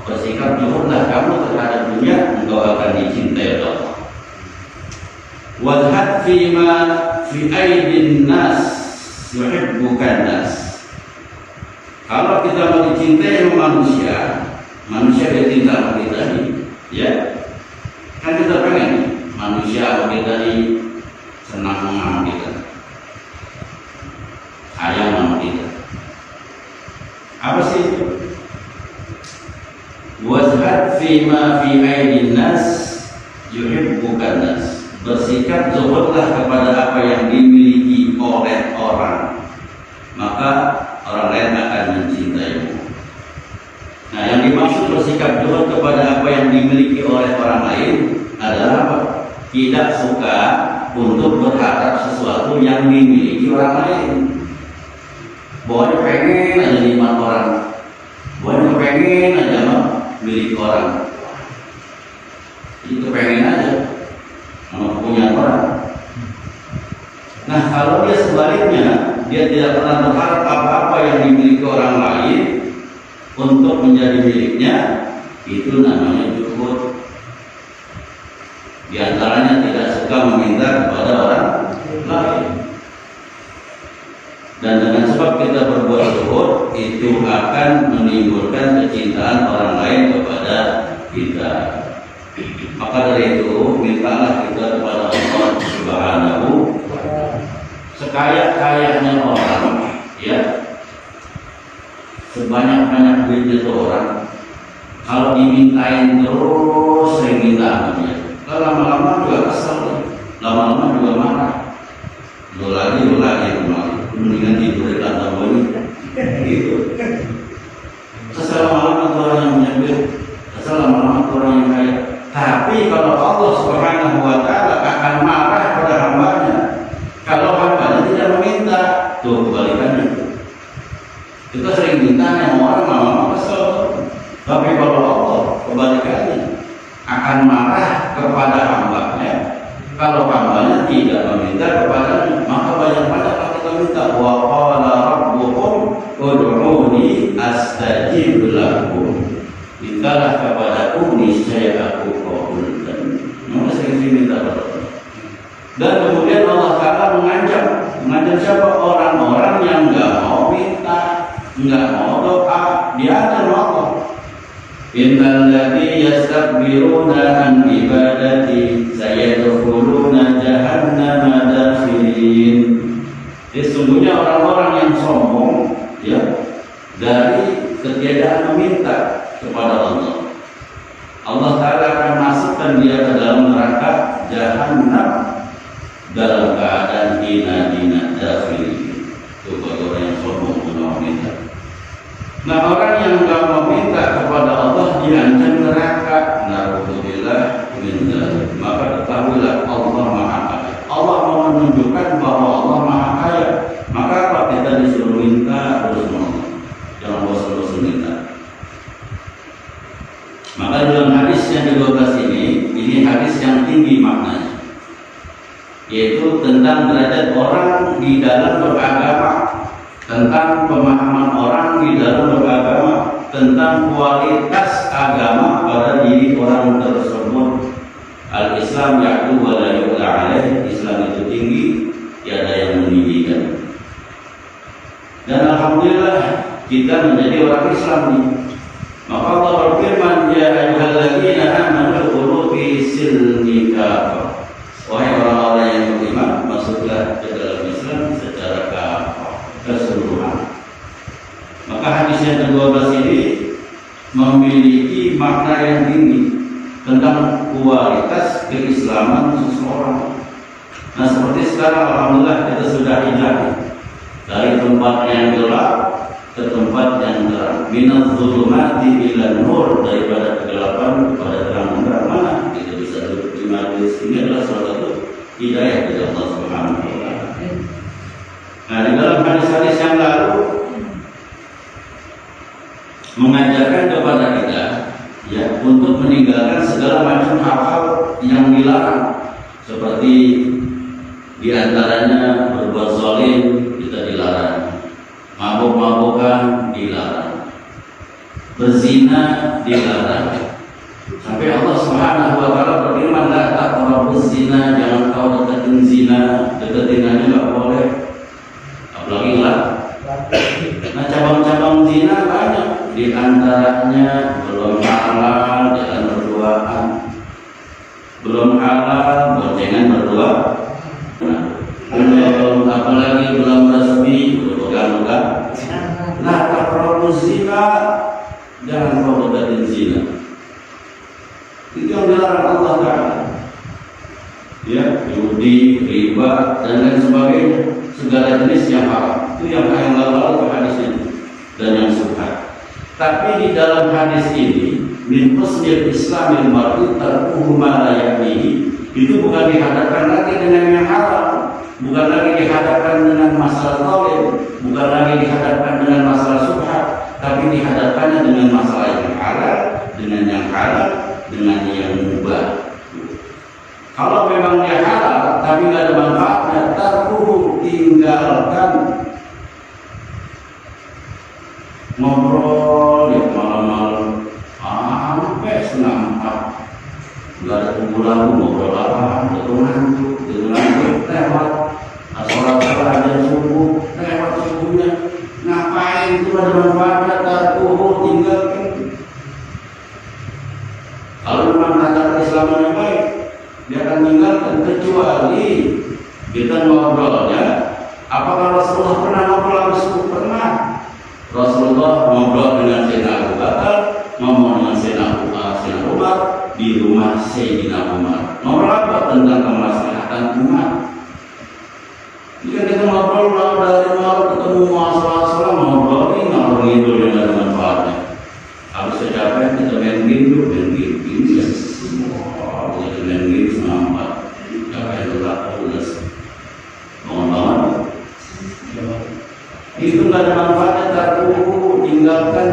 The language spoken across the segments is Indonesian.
Bersikap zuhudlah kamu terhadap dunia, engkau akan dicintai oleh Allah. Wadhad fima fi aidin nas yuhibbukan nas. Kalau kita mau dicintai manusia, manusia dia cinta sama kita nih, ya. Kan kita pengen manusia sama kita nih senang sama kita, sayang sama kita. Apa sih itu? Wazhad fima fi aidin nas yuhibbukan nas. Bersikap zuhudlah kepada apa yang dimiliki oleh orang, maka orang lain akan mencintaimu. Nah, yang dimaksud bersikap zuhud kepada apa yang dimiliki oleh orang lain adalah apa? Tidak suka untuk berharap sesuatu yang dimiliki orang lain. Pokoknya pengen aja nikmat orang, pokoknya pengen aja milik orang. Itu pengen aja punya orang. Nah, kalau dia sebaliknya, dia tidak pernah berharap apa-apa yang dimiliki orang lain untuk menjadi miliknya, itu namanya zuhud. Di antaranya tidak suka meminta kepada orang lain. Dan dengan sebab kita berbuat zuhud, itu akan menimbulkan kecintaan orang lain kepada kita. Maka dari itu mintalah kita kepada Allah Subhanahu sekaya-kayanya orang, ya, sebanyak-banyak duitnya orang, kalau dimintain terus sering minta sama dia, lama-lama juga kesel, lama-lama juga marah. Lu lagi mendingan tidur di kantor ini, gitu. Kesel lama-lama orang yang punya duit, kesel lama-lama orang yang kaya. Tapi kalau Allah Subhanahu wa ta'ala akan marah pada hambanya kalau hambanya tidak meminta. Tuh kebalikannya. Kita sering minta yang orang lama-lama kesel. Tapi kalau Allah kebalikannya, akan marah kepada hambanya kalau hambanya tidak meminta kepadanya. Maka banyak-banyaklah kita minta. Wa qala rabbukum ud'uni astajib lakum. Mintalah kepadaku, niscaya aku kabulkan. Maka sering minta kepada Allah. Dan kemudian Allah Ta'ala mengancam siapa? Orang-orang yang enggak mau minta, enggak mau doa, diancam Allah. Innal ladzi yastakbiruna an ibadati sayadkhuluna jahannama dakhirin. Sesungguhnya orang-orang yang sombong, ya, dari ketiadaan meminta kepada Allah, Allah Ta'ala akan masukkan dia ke dalam neraka Jahannam dalam keadaan hina-hina dakhil. Itu bagi orang yang sombong tidak meminta. Nah, orang yang tidak meminta kepada Allah diancam neraka. Na'udzubillah min dzalik. Maka ketahuilah Allah Maha Kaya. Allah mau menunjukkan bahwa Allah Maha Kaya. Maka apa kita disuruh minta terus Allah. Jangan bosan-bosan minta. Maka dalam hadis yang ke-12 ini hadis yang tinggi maknanya, yaitu tentang derajat orang di dalam beragama, tentang pemahaman orang di dalam beragama, tentang kualitas agama pada diri orang tersebut. Al-Islam ya'lu wa la yu'la alaih. Islam itu tinggi, tiada yang meninggikan. Dan alhamdulillah kita menjadi orang Islam nih. Maka Allah berfirman, ya ayyuhalladzina amanu udkhulu fi silmi kafah. Wahai orang-orang yang beriman, masuklah ke dalam Islam secara kafah, keseluruhan. Maka hadis yang ke-12 ini memiliki makna yang tinggi tentang kualitas keislaman seseorang. Nah, seperti sekarang alhamdulillah kita sudah hijrah dari tempat yang gelap ke tempat yang terang, minaz zulumati ila nur, daripada kegelapan kepada terang. Mana kita bisa duduk di majelis ini adalah salah satu hidayah dari Allah Subhanahu wa ta'ala. Nah, di dalam hadis-hadis yang lalu mengajarkan kepada kita, ya, untuk meninggalkan segala macam hal-hal yang dilarang, seperti diantaranya berbuat zalim kita dilarang, mabuk-mabukan dilarang, berzina dilarang. Sampai Allah Subhanahu wa taala berfirman, la taqrabuz zina, jangan kau deketin zina, deketin aja nggak boleh. Apalagi lah. Nah, cabang-cabang zina banyak, di antaranya belum halal jalan berduaan, belum halal boncengan berdua, belum apalagi belum resmi pegang-pegang. La taqrabuz zina, jangan kau deketin zina. Itu yang dilarang Allah Ta'ala. Ya, judi, riba, dan lain sebagainya, segala jenis yang haram. Itu yang lalu hadis ini dan yang subhat. Tapi di dalam hadis ini, min husnil islamil mar'i tarkuhu ma la ya'nihi, itu bukan dihadapkan lagi dengan yang haram, bukan lagi dihadapkan dengan masalah zalim, bukan lagi dihadapkan dengan masalah subhat, tapi dihadapkannya dengan masalah yang halal, dengan yang halal, dengan yang mubah. Kalau memang dia halal tapi nggak ada manfaatnya, tarkuhu, tinggalkan. Ngobrol ya malam-malam sampai setengah 4, nggak ada kumpul lagu, ngobrol apa, ngantuk lewat sholat aja subuh, lewat subuhnya ngapain, itu ada manfaatnya, tarkuhu, tinggalkan. Kalau memang tata keislaman yang baik, dia akan tinggalkan, kecuali kita ngobrolnya. Apakah Rasulullah pernah ngobrol sama subuh? Pernah. Rasulullah ngobrol dengan Sayyidina Abu Bakar, ngomong dengan Sayyidina Umar di rumah Sayyidina Umar. Ngobrol apa? Tentang kemaslahatan umat. Jika kita ngobrol dari malam ketemu masalah ngobrolin ngalor ngidul yang ada manfaatnya. Habis capek kita main game yuk, main game ya semua, kita main game selama 4, capek berat pulas, bangun. Itu nggak ada manfaatnya, tarkuhu, tinggalkan.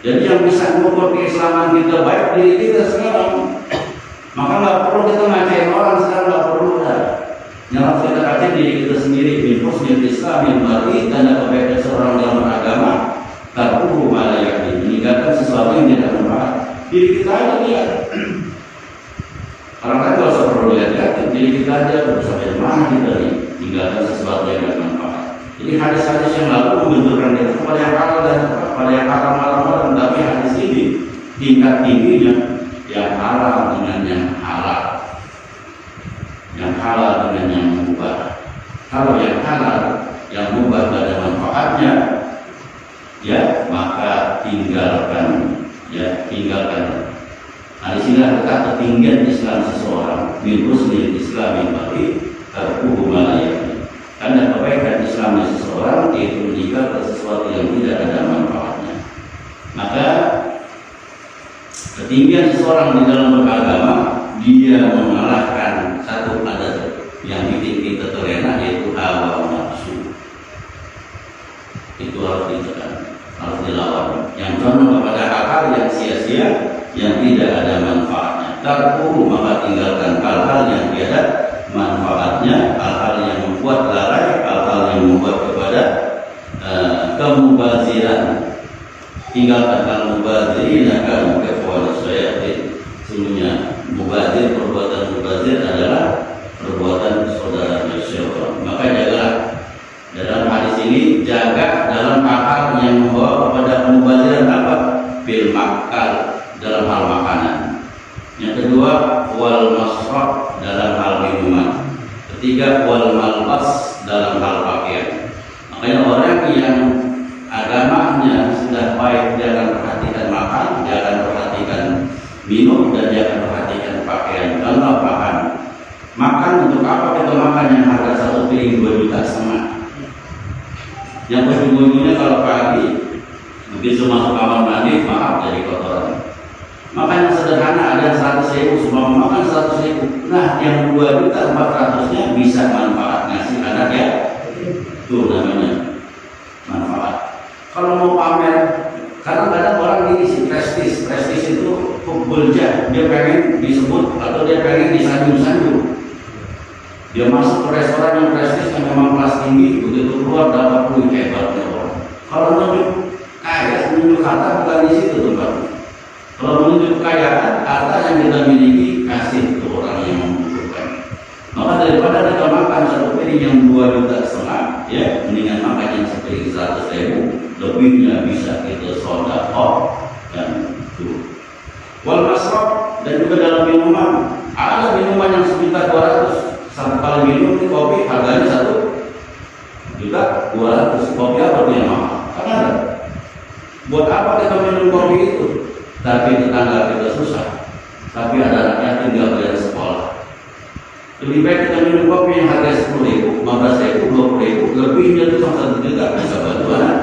Jadi yang bisa mengukur keislaman kita baik diri kita sekarang. Maka nggak perlu kita ngacain orang sekarang, nggak perlu dah. Yang kita kaca diri kita sendiri. Husnul Islam yang baru, tanda kebaikan seorang dalam beragama. Tarkuhu ma la ya'ni, meninggalkan sesuatu yang tidak bermanfaat. Diri kita aja lihat. Orang lain nggak usah perlu lihat-lihat, diri kita aja sampai mana kita nih, tinggalkan sesuatu yang tidak bermanfaat. Jadi hadis-hadis yang lalu membenturkan kita kepada yang halal dan kepada yang haram, tapi hadis ini tingkat tingginya yang halal dengan yang halal, yang halal dengan yang mubah. Kalau yang halal, yang mubah pada manfaatnya, ya maka tinggalkan, ya tinggalkan. Nah, di sini letak ketinggian Islam seseorang, min husnil islami bagi tarkuhu ma la ya'ni. Karena kebaikan Islamnya seseorang yaitu meninggalkan sesuatu yang tidak ada manfaatnya. Maka ketinggian seseorang di dalam beragama, dia mengalahkan satu ada yang bikin kita terlena, yaitu hawa nafsu. Itu harus ditekan, harus dilawan. Yang condong kepada hal-hal yang sia-sia, yang tidak ada manfaatnya. Tarkuhu, maka tinggalkan hal-hal yang tiada manfaatnya, hal-hal yang membuat lalai, hal-hal yang membuat kepada kemubaziran. Tinggalkan al-mubazirin akan kepada syaitan. Sesungguhnya mubazir, perbuatan mubazir adalah perbuatan saudara syaitan. Maka jagalah dalam hadis ini, jaga dalam hal-hal yang membawa kepada kemubaziran apa? Bil makal, dalam hal makanan. Yang kedua, wal masraf, dalam hal minuman. Ketiga, wal malbas, dalam hal pakaian. Makanya orang yang agamanya sudah baik, dia akan perhatikan makan, dia akan perhatikan minum, dan dia akan perhatikan pakaian. Contoh makan. Makan untuk apa kita makan yang harga 1 piring 2,5 juta? Yang ujung-ujungnya kalau pagi begitu masuk kamar mandi, maaf jadi kotoran. Makan yang sederhana, ada 100.000, semua makan 100.000. Nah, yang 2.400.000-nya bisa manfaat ngasih anak ya. Itu namanya manfaat. Kalau mau pamer, kadang-kadang orang gini sih, prestis itu kubulja, dia pengen disebut atau dia pengen disanjung-sanjung. Dia masuk ke restoran yang prestis yang memang kelas tinggi, begitu keluar dapat duit, hebatnya orang. Kalau nunjuk kaya, lebih yang 2,5 juta, ya mendingan makan yang seperti 100.000, lebihnya bisa kita sedekah dan itu. Wal masrab, dan juga dalam minuman, ada minuman yang 1.200.000, satu kali minum di kopi harganya 1.200.000. Kopi apa tuh yang mahal? Kan ada. Buat apa kita minum kopi itu? Tapi tetangga kita susah, tapi ada anak yatim nggak bayar sekolah. Lebih baik kita minum kopi yang harga 10.000, 15.000, 20.000, lebihnya itu sama 1 juta bisa bantu anak.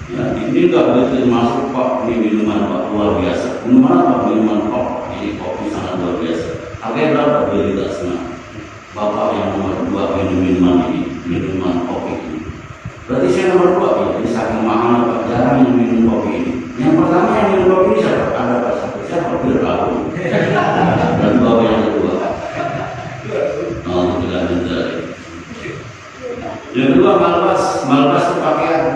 Ya, ini nggak begitu masuk Pak, ini minuman Pak luar biasa. Minuman apa? Minuman Pak, ini kopi sangat luar biasa. Harganya berapa? 2,5 juta. Bapak yang nomor 2 minum minuman ini, minuman kopi ini. Berarti saya nomor 2 ya, ini saking mahal Pak, jarang yang minum kopi ini. Yang pertama yang minum kopi ini siapa? Ada Pak satu, siapa? Fir'aun. Dan bapak yang kedua. Yang kedua malbas itu pakaian.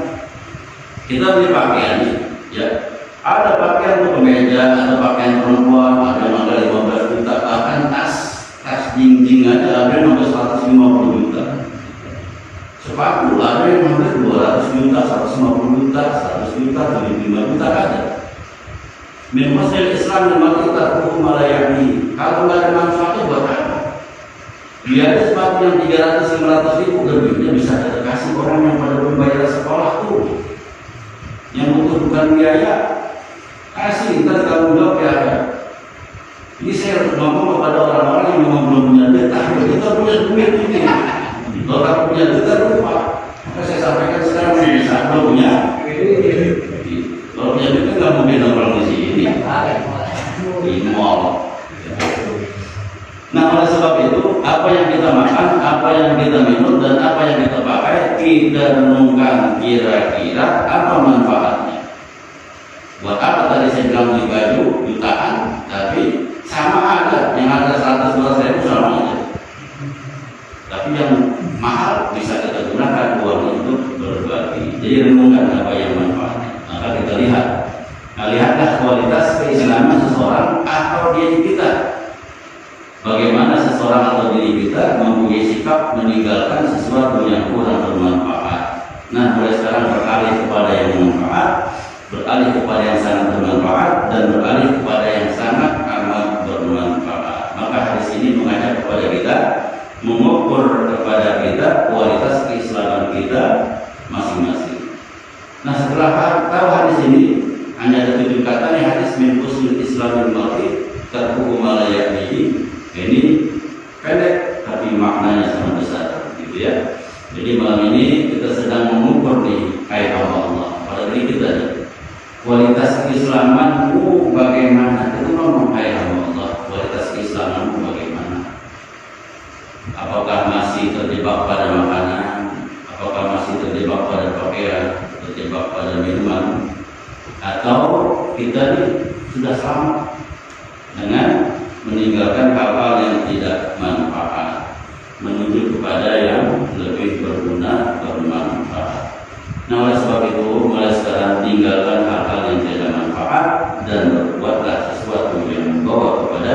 Kita beli pakaian, ya. Ada pakaian untuk kemeja, ada pakaian perempuan, ada yang harga 15 juta, bahkan tas jinjing aja ada yang harga 150 juta. Sepatu ada yang harga 200 juta, 150 juta, 100 juta, 75 juta ada. Min husnil Islam dan kita hukum malayani. Kalau nggak ada manfaatnya buat apa? Biar sepatu yang 300-500 ribu lebihnya bisa kita kasih orang yang pada membayar sekolah tuh, yang butuh bukan biaya, kasih, kita tanggung jawab ya. Ini saya ngomong kepada orang-orang yang memang belum punya duit, tapi kita punya duit ini. Kalau kamu punya duit lupa, maka saya sampaikan sekarang bisa belum punya. Kalau punya duit nggak mungkin nongkrong di sini, di mall. Nah, oleh sebab itu, apa yang kita makan, apa yang kita minum, dan apa yang kita pakai, kita renungkan kira-kira apa manfaatnya. Buat apa tadi saya bilang beli baju jutaan, tapi sama ada yang harga 100-200 ribu sama aja. Tapi yang mahal bisa kita gunakan uang untuk berbagi. Jadi renungkan apa yang manfaatnya. Maka kita lihat, nah, lihatlah kualitas keislaman seseorang atau diri kita. Bagaimana seseorang atau diri kita mempunyai sikap meninggalkan sesuatu yang kurang bermanfaat. Nah, mulai sekarang beralih kepada yang bermanfaat, beralih kepada yang sangat bermanfaat, dan beralih kepada yang sangat amat bermanfaat. Maka hadis ini mengajak kepada kita mengukur kepada kita kualitas keislaman kita masing-masing. Nah, setelah tahu hadis ini, hanya ada 7 kata nih hadis min husnil islamil mar'i tarkuhu ma la ya'nihi. Ini pendek tapi maknanya sangat besar, gitu ya. Jadi malam ini kita sedang mengukur nih ayat Allah pada diri kita nih. Kualitas keislamanmu bagaimana? Itu ngomong ayat Allah. Kualitas keislamanmu bagaimana? Apakah masih terjebak pada makanan? Apakah masih terjebak pada pakaian? Terjebak pada minuman? Atau kita nih sudah selamat dengan meninggalkan hal-hal yang tidak manfaat, menuju kepada yang lebih berguna, bermanfaat. Nah, oleh sebab itu, mulai sekarang tinggalkan hal-hal yang tidak manfaat dan berbuatlah sesuatu yang membawa kepada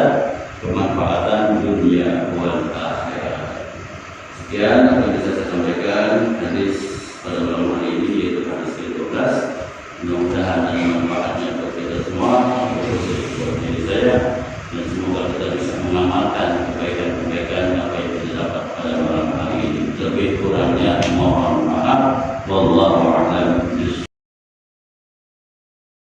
kemanfaatan dunia wal akhirat. Sekian apa yang bisa saya sampaikan hadis pada malam hari ini, yaitu hadis ke-12. Mudah-mudahan ada manfaatnya buat kita semua, khusus buat diri saya. Dan semoga kita bisa mengamalkan kebaikan-kebaikan apa yang kita dapat pada malam hari ini. Lebih kurangnya mohon maaf. Wallahu a'lam.